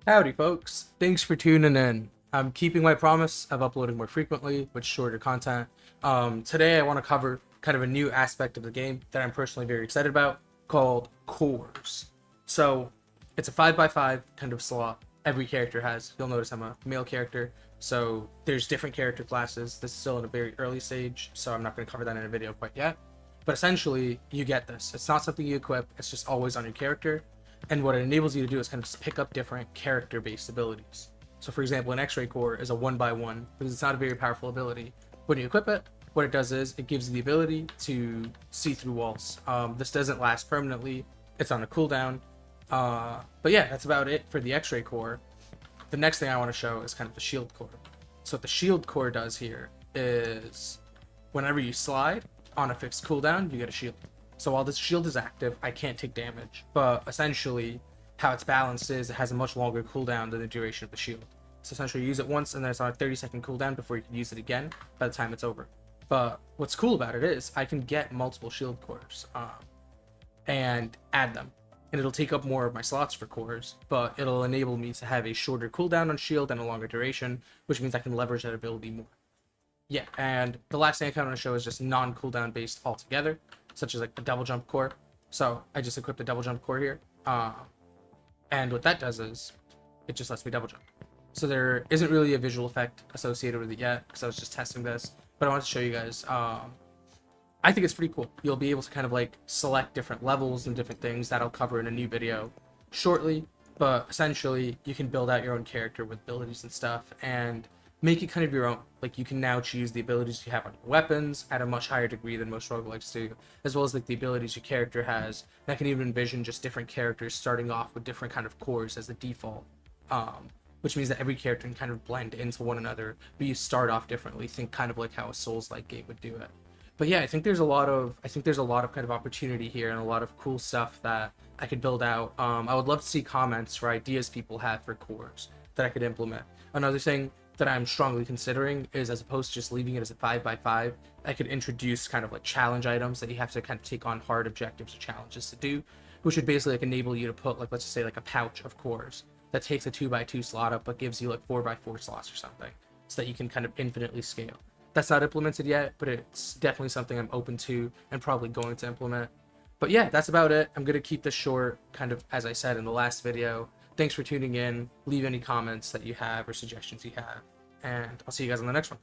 Howdy, folks. Thanks for tuning in. I'm keeping my promise of uploading more frequently with shorter content. Today, I want to cover kind of a new aspect of the game that I'm personally very excited about called CORES. So, it's a 5x5 kind of slot every character has. You'll notice I'm a male character, so there's different character classes. This is still in a very early stage, so I'm not going to cover that in a video quite yet. But essentially, you get this. It's not something you equip, it's just always on your character. And what it enables you to do is kind of just pick up different character-based abilities. So for example, an X-ray core is a 1x1 because it's not a very powerful ability. When you equip it, what it does is it gives you the ability to see through walls. This doesn't last permanently. It's on a cooldown. But yeah, that's about it for the X-ray core. The next thing I want to show is kind of the shield core. So what the shield core does here is whenever you slide on a fixed cooldown, you get a shield. So while this shield is active, I can't take damage. But essentially, how it's balanced is it has a much longer cooldown than the duration of the shield. So essentially, you use it once, and then it's on a 30-second cooldown before you can use it again by the time it's over. But what's cool about it is I can get multiple shield cores and add them. And it'll take up more of my slots for cores, but it'll enable me to have a shorter cooldown on shield and a longer duration, which means I can leverage that ability more. Yeah, and the last thing I kind of want to show is just non-cooldown based altogether, such as like a double jump core. So I just equipped a double jump core here, and what that does is it just lets me double jump. So there isn't really a visual effect associated with it yet because I was just testing this, but I wanted to show you guys. I think it's pretty cool. You'll be able to kind of like select different levels and different things that I'll cover in a new video shortly, but essentially you can build out your own character with abilities and stuff and make it kind of your own. Like you can now choose the abilities you have on your weapons at a much higher degree than most roguelikes do, as well as like the abilities your character has. And I can even envision just different characters starting off with different kind of cores as a default, which means that every character can kind of blend into one another, but you start off differently. Think kind of like how a Souls-like game would do it. But yeah, I think there's a lot of kind of opportunity here and a lot of cool stuff that I could build out. I would love to see comments for ideas people have for cores that I could implement. Another thing that I'm strongly considering is, as opposed to just leaving it as a 5x5, I could introduce kind of like challenge items that you have to kind of take on hard objectives or challenges to do, which would basically like enable you to put like, let's just say like a pouch of cores that takes a 2x2 slot up but gives you like 4x4 slots or something, so that you can kind of infinitely scale. That's not implemented yet, but it's definitely something I'm open to and probably going to implement. But yeah, that's about it. I'm going to keep this short, kind of as I said in the last video. Thanks for tuning in. Leave any comments that you have or suggestions you have, and I'll see you guys on the next one.